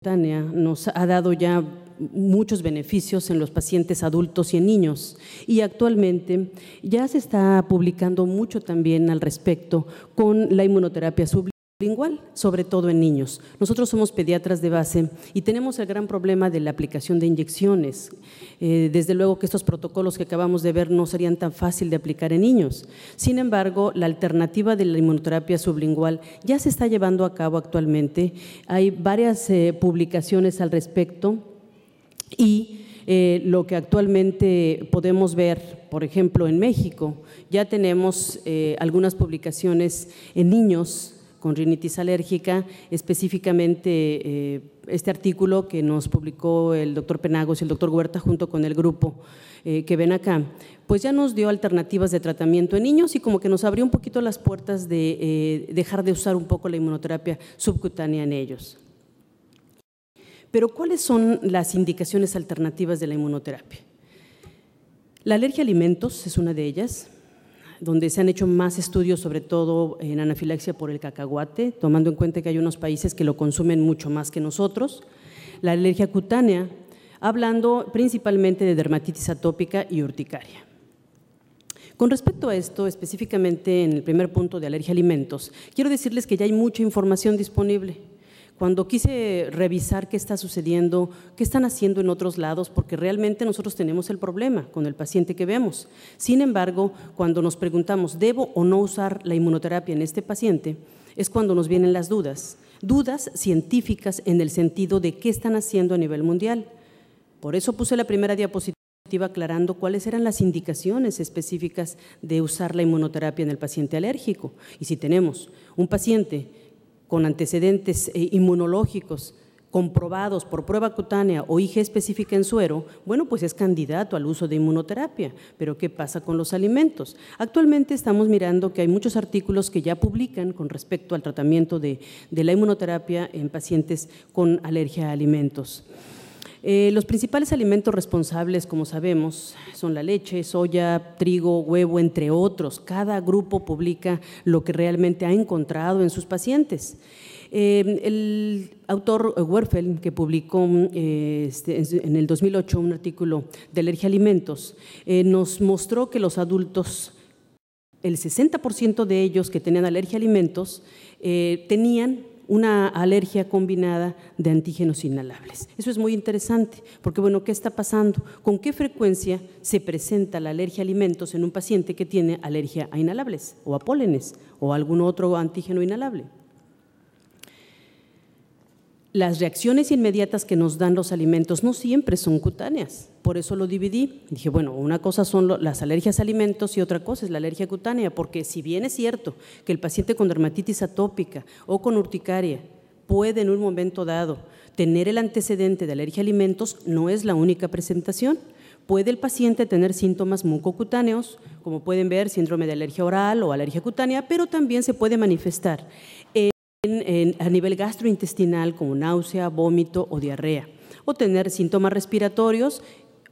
subcutánea nos ha dado ya muchos beneficios en los pacientes adultos y en niños, y actualmente ya se está publicando mucho también al respecto con la inmunoterapia sublingual, sobre todo en niños. Nosotros somos pediatras de base y tenemos el gran problema de la aplicación de inyecciones. Desde luego que estos protocolos que acabamos de ver no serían tan fácil de aplicar en niños. Sin embargo, la alternativa de la inmunoterapia sublingual ya se está llevando a cabo actualmente. Hay varias publicaciones al respecto y lo que actualmente podemos ver, por ejemplo, en México, ya tenemos algunas publicaciones en niños con rinitis alérgica, específicamente este artículo que nos publicó el doctor Penagos y el doctor Huerta junto con el grupo que ven acá, pues ya nos dio alternativas de tratamiento en niños y como que nos abrió un poquito las puertas de dejar de usar un poco la inmunoterapia subcutánea en ellos. Pero ¿cuáles son las indicaciones alternativas de la inmunoterapia? La alergia a alimentos es una de ellas, donde se han hecho más estudios, sobre todo en anafilaxia por el cacahuate, tomando en cuenta que hay unos países que lo consumen mucho más que nosotros. La alergia cutánea, hablando principalmente de dermatitis atópica y urticaria. Con respecto a esto, específicamente en el primer punto de alergia a alimentos, quiero decirles que ya hay mucha información disponible. Cuando quise revisar qué está sucediendo, qué están haciendo en otros lados, porque realmente nosotros tenemos el problema con el paciente que vemos. Sin embargo, cuando nos preguntamos, ¿debo o no usar la inmunoterapia en este paciente?, es cuando nos vienen las dudas científicas en el sentido de qué están haciendo a nivel mundial. Por eso puse la primera diapositiva aclarando cuáles eran las indicaciones específicas de usar la inmunoterapia en el paciente alérgico. Y si tenemos un paciente con antecedentes inmunológicos comprobados por prueba cutánea o IG específica en suero, bueno, pues es candidato al uso de inmunoterapia. Pero ¿qué pasa con los alimentos? Actualmente estamos mirando que hay muchos artículos que ya publican con respecto al tratamiento de la inmunoterapia en pacientes con alergia a alimentos. Los principales alimentos responsables, como sabemos, son la leche, soya, trigo, huevo, entre otros. Cada grupo publica lo que realmente ha encontrado en sus pacientes. El autor Werfel, que publicó en el 2008 un artículo de alergia a alimentos, nos mostró que los adultos, el 60% de ellos que tenían alergia a alimentos, tenían una alergia combinada de antígenos inhalables. Eso es muy interesante, porque bueno, ¿qué está pasando? ¿Con qué frecuencia se presenta la alergia a alimentos en un paciente que tiene alergia a inhalables o a pólenes o a algún otro antígeno inhalable? Las reacciones inmediatas que nos dan los alimentos no siempre son cutáneas, por eso lo dividí. Dije, bueno, una cosa son las alergias a alimentos y otra cosa es la alergia cutánea, porque si bien es cierto que el paciente con dermatitis atópica o con urticaria puede en un momento dado tener el antecedente de alergia a alimentos, no es la única presentación. Puede el paciente tener síntomas mucocutáneos, como pueden ver, síndrome de alergia oral o alergia cutánea, pero también se puede manifestar a nivel gastrointestinal como náusea, vómito o diarrea, o tener síntomas respiratorios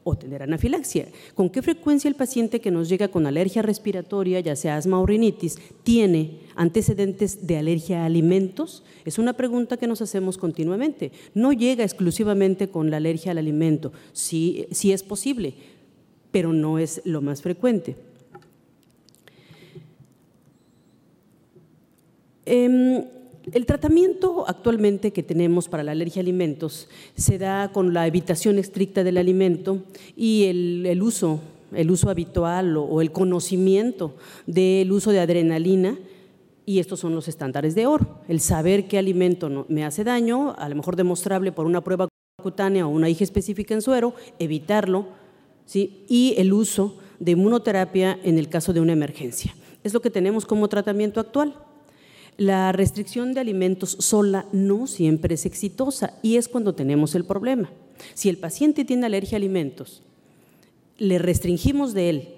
o tener anafilaxia. ¿Con qué frecuencia el paciente que nos llega con alergia respiratoria, ya sea asma o rinitis, tiene antecedentes de alergia a alimentos? Es una pregunta que nos hacemos continuamente. No llega exclusivamente con la alergia al alimento, sí es posible, pero no es lo más frecuente. El tratamiento actualmente que tenemos para la alergia a alimentos se da con la evitación estricta del alimento y el uso habitual o el conocimiento del uso de adrenalina, y estos son los estándares de oro. El saber qué alimento me hace daño, a lo mejor demostrable por una prueba cutánea o una IG específica en suero, evitarlo, ¿sí? Y el uso de inmunoterapia en el caso de una emergencia. Es lo que tenemos como tratamiento actual. La restricción de alimentos sola no siempre es exitosa y es cuando tenemos el problema. Si el paciente tiene alergia a alimentos, le restringimos de él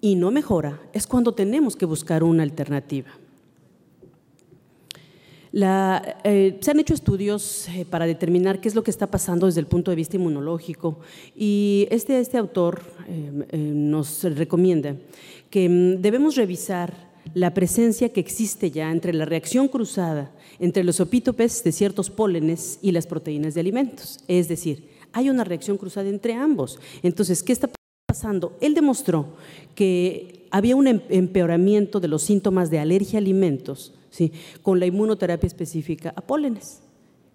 y no mejora, es cuando tenemos que buscar una alternativa. Se han hecho estudios para determinar qué es lo que está pasando desde el punto de vista inmunológico y este autor nos recomienda que debemos revisar la presencia que existe ya entre la reacción cruzada entre los opítopes de ciertos pólenes y las proteínas de alimentos. Es decir, hay una reacción cruzada entre ambos. Entonces, ¿qué está pasando? Él demostró que había un empeoramiento de los síntomas de alergia a alimentos, ¿sí?, con la inmunoterapia específica a pólenes.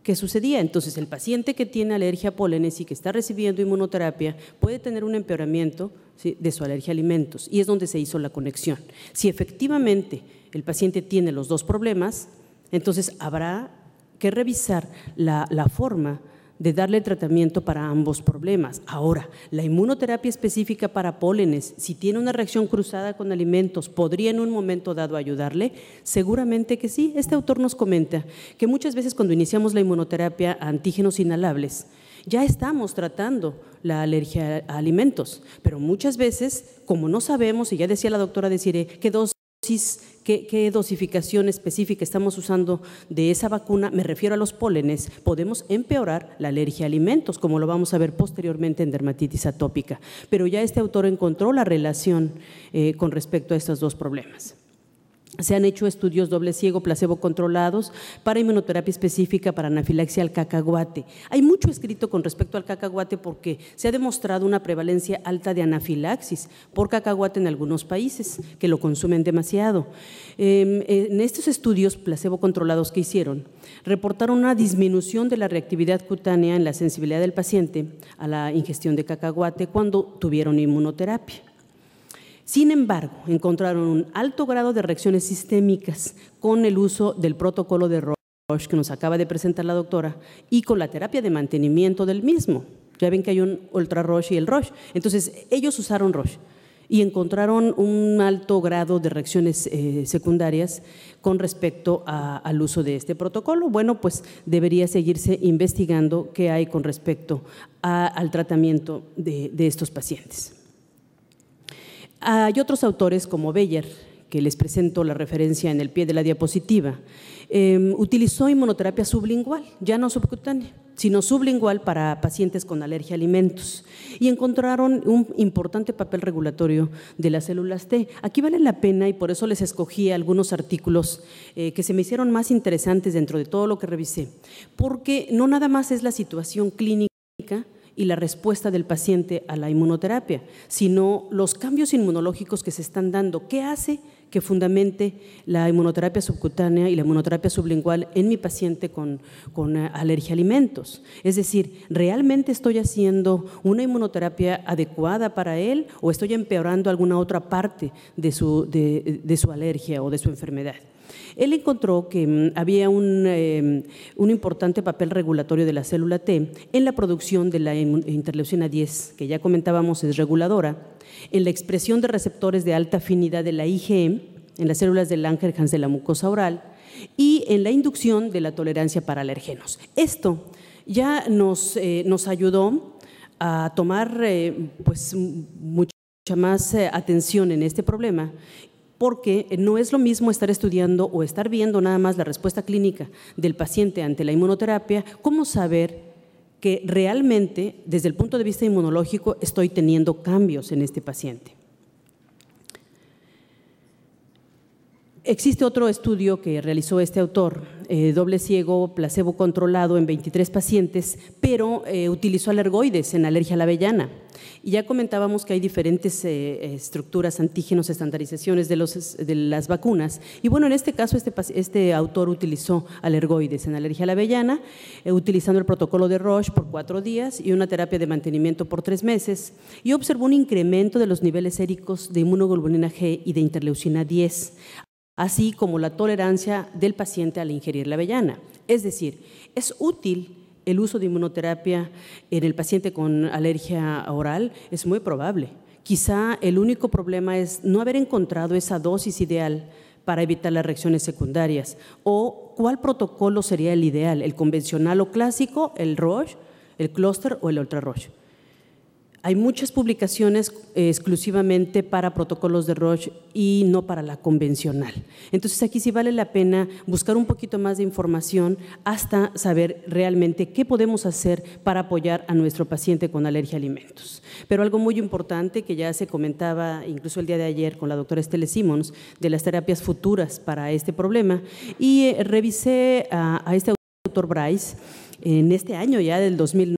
¿Qué sucedía? Entonces, el paciente que tiene alergia a pólenes y que está recibiendo inmunoterapia puede tener un empeoramiento, ¿sí?, de su alergia a alimentos, y es donde se hizo la conexión. Si efectivamente el paciente tiene los dos problemas, entonces habrá que revisar la forma de darle tratamiento para ambos problemas. Ahora, la inmunoterapia específica para pólenes, si tiene una reacción cruzada con alimentos, ¿podría en un momento dado ayudarle? Seguramente que sí. Este autor nos comenta que muchas veces cuando iniciamos la inmunoterapia a antígenos inhalables, ya estamos tratando la alergia a alimentos, pero muchas veces, como no sabemos, y ya decía la doctora Desiree, qué dosificación específica estamos usando de esa vacuna, me refiero a los pólenes, podemos empeorar la alergia a alimentos, como lo vamos a ver posteriormente en dermatitis atópica. Pero ya este autor encontró la relación con respecto a estos dos problemas. Se han hecho estudios doble ciego, placebo controlados para inmunoterapia específica para anafilaxia al cacahuate. Hay mucho escrito con respecto al cacahuate porque se ha demostrado una prevalencia alta de anafilaxis por cacahuate en algunos países que lo consumen demasiado. En estos estudios placebo controlados que hicieron, reportaron una disminución de la reactividad cutánea en la sensibilidad del paciente a la ingestión de cacahuate cuando tuvieron inmunoterapia. Sin embargo, encontraron un alto grado de reacciones sistémicas con el uso del protocolo de Roche que nos acaba de presentar la doctora y con la terapia de mantenimiento del mismo. Ya ven que hay un Ultra Roche y el Roche. Entonces, ellos usaron Roche y encontraron un alto grado de reacciones secundarias con respecto al uso de este protocolo. Bueno, pues debería seguirse investigando qué hay con respecto al tratamiento de estos pacientes. Hay otros autores como Beyer, que les presento la referencia en el pie de la diapositiva, utilizó inmunoterapia sublingual, ya no subcutánea, sino sublingual para pacientes con alergia a alimentos y encontraron un importante papel regulatorio de las células T. Aquí vale la pena, y por eso les escogí algunos artículos que se me hicieron más interesantes dentro de todo lo que revisé, porque no nada más es la situación clínica y la respuesta del paciente a la inmunoterapia, sino los cambios inmunológicos que se están dando. ¿Qué hace que fundamente la inmunoterapia subcutánea y la inmunoterapia sublingual en mi paciente con alergia a alimentos? Es decir, ¿realmente estoy haciendo una inmunoterapia adecuada para él o estoy empeorando alguna otra parte de su alergia o de su enfermedad? Él encontró que había un importante papel regulatorio de la célula T en la producción de la interleucina 10, que ya comentábamos es reguladora, en la expresión de receptores de alta afinidad de la IgE, en las células de Langerhans de la mucosa oral y en la inducción de la tolerancia para alergenos. Esto ya nos ayudó a tomar pues mucha más atención en este problema, porque no es lo mismo estar estudiando o estar viendo nada más la respuesta clínica del paciente ante la inmunoterapia, como saber que realmente desde el punto de vista inmunológico estoy teniendo cambios en este paciente. Existe otro estudio que realizó este autor, doble ciego, placebo controlado en 23 pacientes, pero utilizó alergoides en alergia a la avellana. Y ya comentábamos que hay diferentes estructuras, antígenos, estandarizaciones de las vacunas. Y bueno, en este caso este autor utilizó alergoides en alergia a la avellana, utilizando el protocolo de Roche por 4 días y una terapia de mantenimiento por 3 meses, y observó un incremento de los niveles séricos de inmunoglobulina G y de interleucina 10, así como la tolerancia del paciente al ingerir la avellana. Es decir, es útil el uso de inmunoterapia en el paciente con alergia oral, es muy probable. Quizá el único problema es no haber encontrado esa dosis ideal para evitar las reacciones secundarias. ¿O cuál protocolo sería el ideal? ¿El convencional o clásico, el Roche, el Cluster o el Ultra Roche? Hay muchas publicaciones exclusivamente para protocolos de Roche y no para la convencional. Entonces, aquí sí vale la pena buscar un poquito más de información hasta saber realmente qué podemos hacer para apoyar a nuestro paciente con alergia a alimentos. Pero algo muy importante que ya se comentaba incluso el día de ayer con la doctora Estelle Simons de las terapias futuras para este problema, y revisé a este autor Bryce en este año ya del 2009.